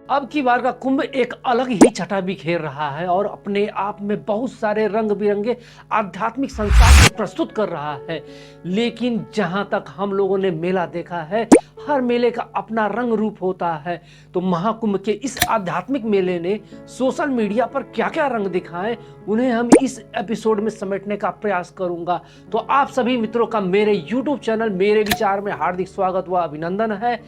अब की बार का कुंभ एक अलग ही छटा बिखेर रहा है और अपने आप में बहुत सारे रंग बिरंगे आध्यात्मिक संसार को प्रस्तुत कर रहा है। लेकिन जहां तक हम लोगों ने मेला देखा है, हर मेले का अपना रंग रूप होता है। तो महाकुंभ के इस आध्यात्मिक मेले ने सोशल मीडिया पर क्या क्या रंग दिखाए, उन्हें हम इस एपिसोड में समेटने का प्रयास करूंगा। तो आप सभी मित्रों का मेरे YouTube चैनल मेरे विचार में हार्दिक स्वागत व अभिनंदन है।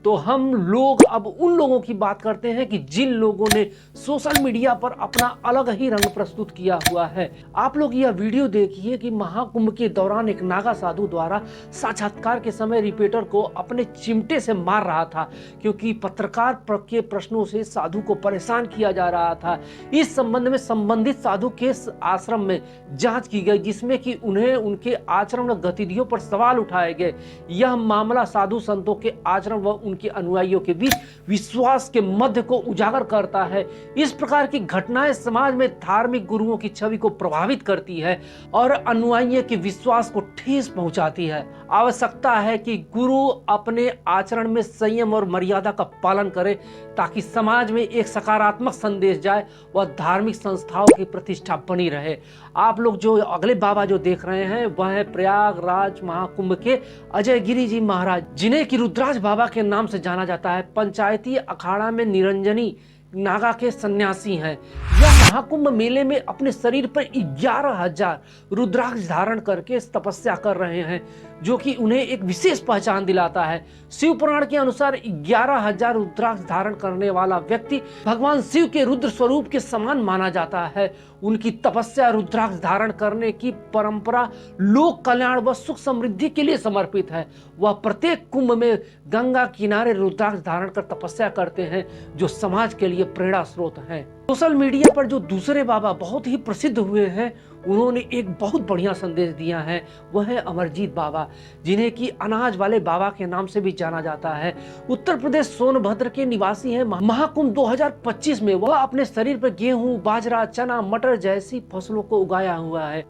तो हम लोग अब उन लोगों की बात करते हैं कि जिन लोगों ने सोशल मीडिया पर अपना अलग ही रंग प्रस्तुत किया हुआ है। आप लोग यह वीडियो देखिए कि महाकुंभ के दौरान एक नागा साधु द्वारा साक्षात्कार के समय रिपोर्टर को अपने चिमटे से मार रहा था, क्योंकि पत्रकार के प्रश्नों से साधु को परेशान किया जा रहा था। इस संबंध में संबंधित साधु के आश्रम में जांच की गई, जिसमें कि उन्हें उनके आचरण व गतिविधियों पर सवाल उठाए गए। यह मामला साधु संतों के आचरण व उनके अनुयायियों के बीच विश्वास के मध्य को उजागर करता है। इस प्रकार की घटनाएं समाज में धार्मिक गुरुओं की छवि को प्रभावित करती है और अनुयायियों के विश्वास को ठेस पहुंचाती है। आवश्यकता है कि गुरु अपने आचरण में संयम और मर्यादा का पालन करे, ताकि समाज में एक सकारात्मक संदेश जाए व धार्मिक संस्थाओं की प्रतिष्ठा बनी रहे। आप लोग जो अगले बाबा जो देख रहे हैं, वह है प्रयागराज महाकुंभ के अजय गिरी जी महाराज, जिन्हें कि रुद्राज बाबा के नाम से जाना जाता है। पंचायती अखाड़ा में निरंजनी नागा के सन्यासी हैं। यह महाकुंभ मेले में अपने शरीर पर 11,000 रुद्राक्ष धारण करके तपस्या कर रहे हैं, जो कि उन्हें एक विशेष पहचान दिलाता है। शिव पुराण के अनुसार 11,000 रुद्राक्ष धारण करने वाला व्यक्ति भगवान शिव के रुद्र स्वरूप के समान माना जाता है। उनकी तपस्या रुद्राक्ष धारण करने की परंपरा लोक कल्याण व सुख समृद्धि के लिए समर्पित है। वह प्रत्येक कुंभ में गंगा किनारे रुद्राक्ष धारण कर तपस्या करते हैं, जो समाज के लिए प्रेरणा स्रोत हैं। सोशल मीडिया पर जो दूसरे बाबा बहुत ही प्रसिद्ध हुए हैं, उन्होंने एक बहुत बढ़िया संदेश दिया है। वह है अमरजीत बाबा, जिन्हें कि अनाज वाले बाबा के नाम से भी जाना जाता है। उत्तर प्रदेश सोनभद्र के निवासी हैं। महाकुंभ 2025 में वह अपने शरीर पर गेहूं, बाजरा, चना, मटर जैसी फसलों को उगाया हुआ है।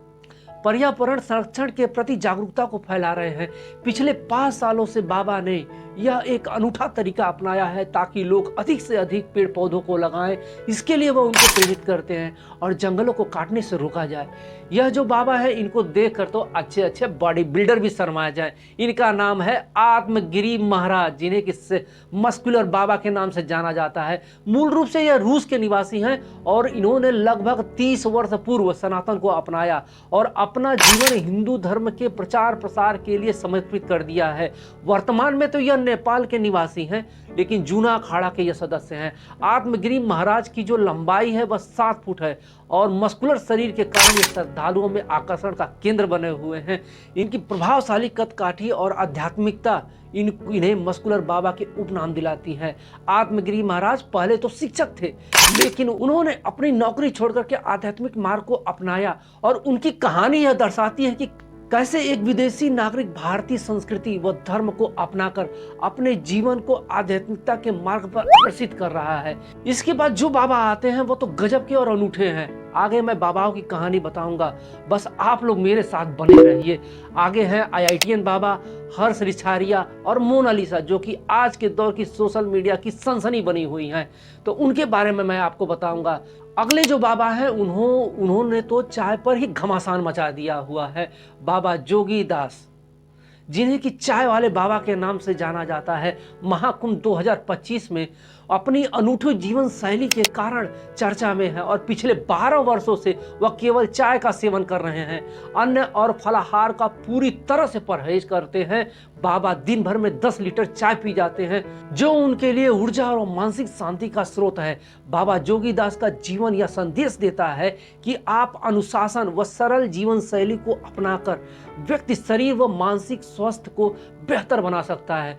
पर्यावरण संरक्षण के प्रति जागरूकता को फैला रहे हैं। पिछले 5 सालों से बाबा ने यह एक अनूठा तरीका अपनाया है, ताकि लोग अधिक से अधिक पेड़ पौधों को लगाएं। इसके लिए वह उनको प्रेरित करते हैं और जंगलों को काटने से रोका जाए। यह जो बाबा है, इनको देखकर तो अच्छे अच्छे बॉडी बिल्डर भी शर्मा जाए। इनका नाम है आत्मगिरी महाराज, जिन्हें कि मस्कुलर बाबा के नाम से जाना जाता है। मूल रूप से यह रूस के निवासी हैं और इन्होंने लगभग 30 वर्ष पूर्व सनातन को अपनाया और अपना जीवन हिंदू धर्म के प्रचार प्रसार के लिए समर्पित कर दिया है। वर्तमान में तो यह नेपाल के निवासी हैं, लेकिन जूना अखाड़ा के यह सदस्य हैं। आत्मगिरी महाराज की जो लंबाई है वह 7 फुट है और मस्कुलर शरीर के कारण ये श्रद्धालुओं में आकर्षण का केंद्र बने हुए हैं। इनकी प्रभावशाली कदकाठी और आध्यात्मिकता इन्हें मस्कुलर बाबा के उपनाम दिलाती है। आत्मगिरी महाराज पहले तो शिक्षक थे, लेकिन उन्होंने अपनी नौकरी छोड़कर के आध्यात्मिक मार्ग को अपनाया और उनकी कहानी यह दर्शाती है कि कैसे एक विदेशी नागरिक भारतीय संस्कृति व धर्म को अपनाकर अपने जीवन को आध्यात्मिकता के मार्ग पर अग्रसित कर रहा है। इसके बाद जो बाबा आते हैं वो तो गजब के और अनूठे हैं। आगे मैं बाबाओं की कहानी बताऊंगा, बस आप लोग मेरे साथ बने रहिए। आगे हैं IITian बाबा, हर्ष रिछारिया और मोनालिसा, जो कि आज के दौर की सोशल मीडिया की सनसनी बनी हुई हैं। तो उनके बारे में मैं आपको बताऊंगा। अगले जो बाबा हैं, उन्होंने तो चाय पर ही घमासान मचा दिया हुआ है। बाबा जोगी दास, जिन्हें कि चाय वाले बाबा के नाम से जाना जाता है, महाकुंभ 2025 में अपनी अनूठी जीवन शैली के कारण चर्चा में है और पिछले 12 वर्षों से वह केवल चाय का सेवन कर रहे हैं। अन्न और फलाहार का पूरी तरह से परहेज करते हैं। बाबा दिन भर में 10 लीटर चाय पी जाते हैं, जो उनके लिए ऊर्जा और मानसिक शांति का स्रोत है। बाबा जोगीदास का जीवन यह संदेश देता है कि आप अनुशासन व सरल जीवन शैली को अपनाकर व्यक्ति शरीर व मानसिक स्वास्थ्य को बेहतर बना सकता है।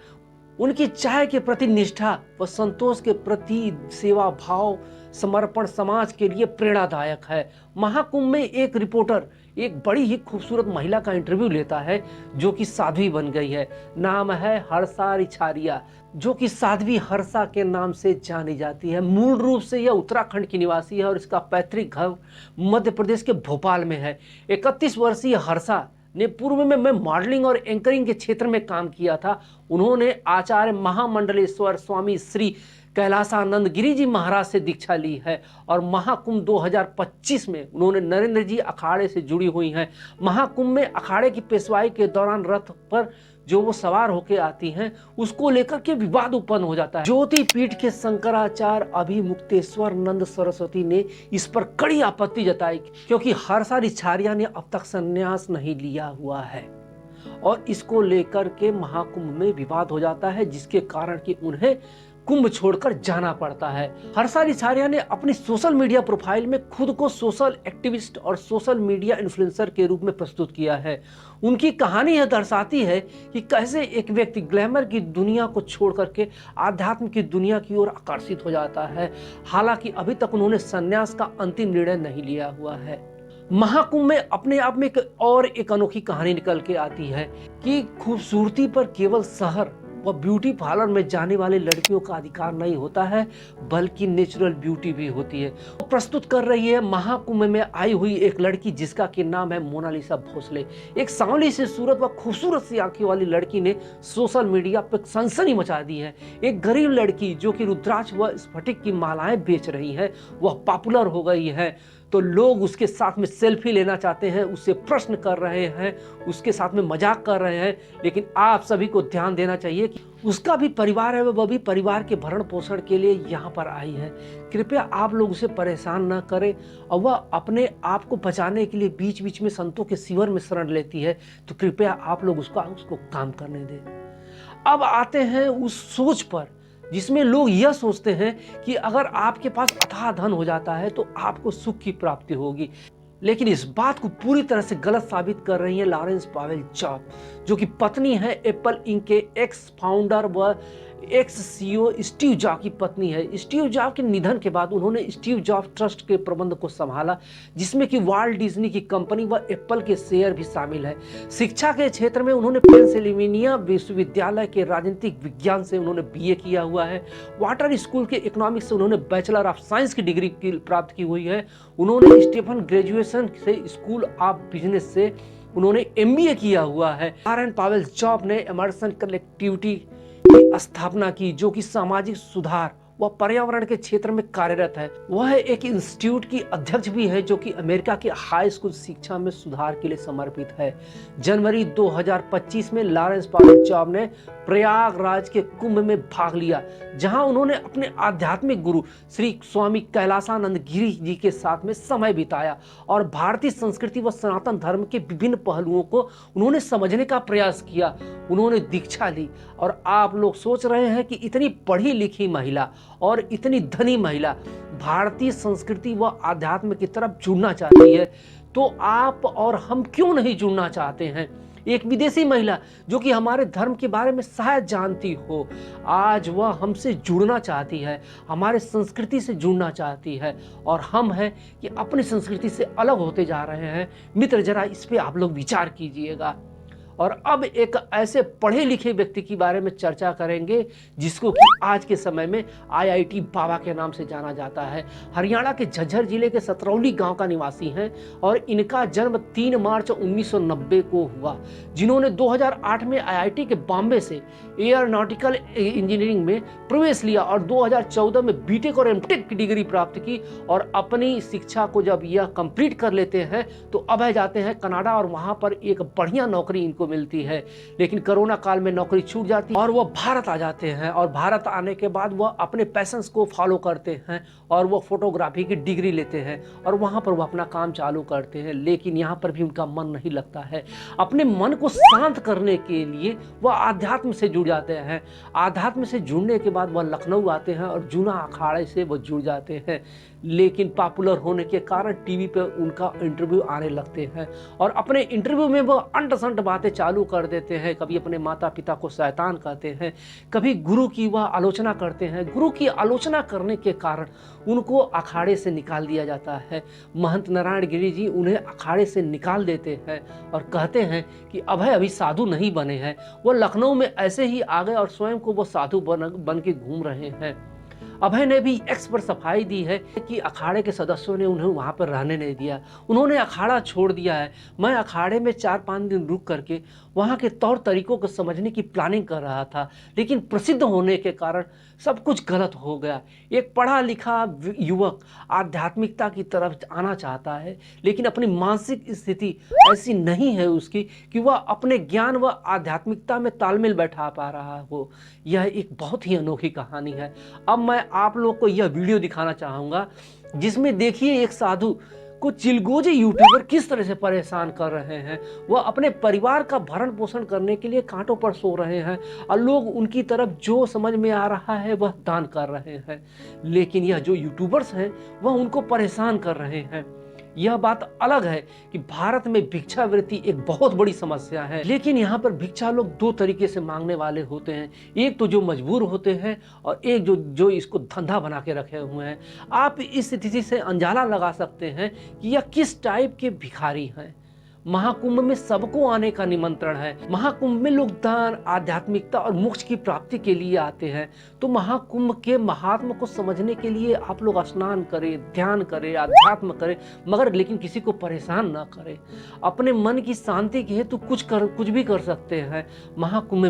उनकी चाय के प्रति निष्ठा व संतोष के प्रति सेवा भाव समर्पण समाज के लिए प्रेरणादायक है। महाकुंभ में एक रिपोर्टर एक बड़ी ही खूबसूरत महिला का इंटरव्यू लेता है, जो कि साध्वी बन गई है। नाम है हर्षा रिछारिया, जो कि साध्वी हर्षा के नाम से जानी जाती है। मूल रूप से यह उत्तराखंड की निवासी है और इसका पैतृक घर मध्य प्रदेश के भोपाल में है। 31 वर्षीय हर्षा ने पूर्व में मैं मॉडलिंग और एंकरिंग के क्षेत्र में काम किया था। उन्होंने आचार्य महामंडलेश्वर स्वामी श्री कैलासानंद गिरी जी महाराज से दीक्षा ली है और महाकुंभ 2025 में उन्होंने नरेंद्र जी अखाड़े से जुड़ी हुई हैं। महाकुंभ में अखाड़े की पेशवाई के दौरान रथ पर जो वो सवार होके आती हैं, उसको लेकर के विवाद उत्पन्न हो जाता है। ज्योति पीठ के शंकराचार्य अभिमुक्तेश्वर नंद सरस्वती ने इस पर कड़ी आपत्ति जताई, क्योंकि हर्षाचार्य ने अब तक संन्यास नहीं लिया हुआ है और इसको लेकर के महाकुंभ में विवाद हो जाता है, जिसके कारण कि उन्हें कुंभ छोड़कर जाना पड़ता है। हर्षाचार्य ने अपनी सोशल मीडिया प्रोफाइल में खुद को सोशल एक्टिविस्ट और सोशल मीडिया इन्फ्लुएंसर के रूप में प्रस्तुत किया है। उनकी कहानी यह दर्शाती है कि कैसे एक व्यक्ति ग्लैमर की दुनिया को छोड़ करके आध्यात्म की दुनिया की ओर आकर्षित हो जाता है। हालांकि अभी तक उन्होंने संन्यास का अंतिम निर्णय नहीं लिया हुआ है। महाकुंभ में अपने आप में एक अनोखी कहानी निकल के आती है कि खूबसूरती पर केवल शहर व ब्यूटी पार्लर में जाने वाले लड़कियों का अधिकार नहीं होता है, बल्कि नेचुरल ब्यूटी भी होती है। वो प्रस्तुत कर रही है महाकुंभ में आई हुई एक लड़की जिसका कि नाम है मोनालिसा भोसले। एक सांवली से सूरत व खूबसूरत सी आंखें वाली लड़की ने सोशल मीडिया पर सनसनी मचा दी है। एक गरीब लड़की जो कि रुद्राक्ष व स्फटिक की मालाएं बेच रही है, वह पॉपुलर हो गई है, तो लोग उसके साथ में सेल्फी लेना चाहते हैं, उससे प्रश्न कर रहे हैं, उसके साथ में मजाक कर रहे हैं। लेकिन आप सभी को ध्यान देना चाहिए कि उसका भी परिवार है, वह भी परिवार के भरण पोषण के लिए यहाँ पर आई है। कृपया आप लोग उसे परेशान न करें, और वह अपने आप को बचाने के लिए बीच बीच में संतों के शिविर में शरण लेती है, तो कृपया आप लोग उसको काम करने दें। अब आते हैं उस सोच पर जिसमें लोग यह सोचते हैं कि अगर आपके पास अथाह धन हो जाता है तो आपको सुख की प्राप्ति होगी। लेकिन इस बात को पूरी तरह से गलत साबित कर रही है लॉरेंस पावेल जॉब, जो कि पत्नी है एप्पल इंक के एक्स फाउंडर व एक्स सीईओ स्टीव जॉब की पत्नी है। स्टीव जॉब के निधन के बाद उन्होंने स्टीव जॉब ट्रस्ट के प्रबंध को संभाला, जिसमें कि वाल्ट डिज्नी की कंपनी व एप्पल के शेयर भी शामिल है। शिक्षा के क्षेत्र में उन्होंने पेंसिल्वेनिया विश्वविद्यालय के राजनीतिक विज्ञान से उन्होंने बीए किया हुआ है। वाटर स्कूल के इकोनॉमिक्स से उन्होंने बैचलर ऑफ साइंस की डिग्री प्राप्त की हुई है। उन्होंने स्टीफन ग्रेजुएशन से स्कूल ऑफ बिजनेस से उन्होंने एमबीए किया हुआ है। लॉरेंस पावेल जॉब ने एमर्सन कलेक्टिविटी की स्थापना की, जो कि सामाजिक सुधार व पर्यावरण के क्षेत्र में कार्यरत है। वह एक इंस्टीट्यूट की अध्यक्ष भी है, जो कि अमेरिका के हाई स्कूल शिक्षा में सुधार के लिए समर्पित है। जनवरी 2025 में लॉरेंस पावेल जॉब ने प्रयागराज के कुंभ में भाग लिया, जहां उन्होंने अपने आध्यात्मिक गुरु श्री स्वामी कैलासानंद गिरी जी के साथ में समय बिताया और भारतीय संस्कृति व सनातन धर्म के विभिन्न पहलुओं को उन्होंने समझने का प्रयास किया। उन्होंने दीक्षा ली, और आप लोग सोच रहे हैं कि इतनी पढ़ी लिखी महिला और इतनी धनी महिला भारतीय संस्कृति व आध्यात्म की तरफ जुड़ना चाहती है, तो आप और हम क्यों नहीं जुड़ना चाहते हैं। एक विदेशी महिला जो कि हमारे धर्म के बारे में शायद जानती हो, आज वह हमसे जुड़ना चाहती है, हमारे संस्कृति से जुड़ना चाहती है, और हम हैं कि अपनी संस्कृति से अलग होते जा रहे हैं। मित्र, जरा इस पे आप लोग विचार कीजिएगा। और अब एक ऐसे पढ़े लिखे व्यक्ति के बारे में चर्चा करेंगे जिसको कि आज के समय में आईआईटी बाबा के नाम से जाना जाता है। हरियाणा के झज्जर जिले के सतरौली गांव का निवासी हैं और इनका जन्म 3 मार्च 1990 को हुआ, जिन्होंने 2008 में आईआईटी के बॉम्बे से एयरोनॉटिकल इंजीनियरिंग में प्रवेश लिया और 2014 में बीटेक और एमटेक की डिग्री प्राप्त की। और अपनी शिक्षा को जब यह कंप्लीट कर लेते हैं तो अब जाते हैं कनाडा, और वहां पर एक बढ़िया नौकरी इनको मिलती है। लेकिन कोरोना काल में नौकरी छूट जाती है और वह भारत आ जाते हैं, और भारत आने के बाद वह अपने पैशंस को फॉलो करते हैं और वह फोटोग्राफी की डिग्री लेते हैं और वहां पर वह अपना काम चालू करते हैं। लेकिन यहाँ पर भी उनका मन नहीं लगता है। अपने मन को शांत करने के लिए वह आध्यात्म से जुड़ जाते हैं। आध्यात्म से जुड़ने के बाद वह लखनऊ आते हैं और जूना अखाड़े से वह जुड़ जाते हैं। लेकिन पॉपुलर होने के कारण टीवी पे उनका इंटरव्यू आने लगते हैं और अपने इंटरव्यू में वो अंट संट बातें चालू कर देते हैं। कभी अपने माता पिता को शैतान कहते हैं, कभी गुरु की वह आलोचना करते हैं। गुरु की आलोचना करने के कारण उनको अखाड़े से निकाल दिया जाता है। महंत नारायण गिरी जी उन्हें अखाड़े से निकाल देते हैं और कहते हैं कि अभय अभी साधु नहीं बने हैं। वो लखनऊ में ऐसे ही आ गए और स्वयं को वो साधु बन के घूम रहे हैं। अभय ने भी एक्स पर सफाई दी है कि अखाड़े के सदस्यों ने उन्हें वहां पर रहने नहीं दिया, उन्होंने अखाड़ा छोड़ दिया है। मैं अखाड़े में 4-5 दिन रुक करके वहां के तौर तरीकों को समझने की प्लानिंग कर रहा था, लेकिन प्रसिद्ध होने के कारण सब कुछ गलत हो गया। एक पढ़ा लिखा युवक आध्यात्मिकता की तरफ आना चाहता है, लेकिन अपनी मानसिक स्थिति ऐसी नहीं है उसकी कि वह अपने ज्ञान व आध्यात्मिकता में तालमेल बैठा पा रहा हो। यह एक बहुत ही अनोखी कहानी है। अब मैं आप लोग को यह वीडियो दिखाना चाहूँगा, जिसमें देखिए एक साधु को चिलगोजे यूट्यूबर किस तरह से परेशान कर रहे हैं। वह अपने परिवार का भरण पोषण करने के लिए कांटों पर सो रहे हैं और लोग उनकी तरफ जो समझ में आ रहा है वह दान कर रहे हैं, लेकिन यह जो यूट्यूबर्स हैं वह उनको परेशान कर रहे हैं। यह बात अलग है कि भारत में भिक्षावृत्ति एक बहुत बड़ी समस्या है, लेकिन यहाँ पर भिक्षा लोग दो तरीके से मांगने वाले होते हैं। एक तो जो मजबूर होते हैं और एक जो इसको धंधा बना के रखे हुए हैं। आप इस स्थिति से अंदाजा लगा सकते हैं कि यह किस टाइप के भिखारी हैं। महाकुंभ में सबको आने का निमंत्रण है। महाकुंभ में लोग दान, आध्यात्मिकता और मोक्ष की प्राप्ति के लिए आते हैं। तो महाकुंभ के महात्म को समझने के लिए आप लोग स्नान करें, ध्यान करें, आध्यात्म करें, मगर लेकिन किसी को परेशान ना करें। अपने मन की शांति के हेतु कुछ भी कर सकते हैं। महाकुंभ में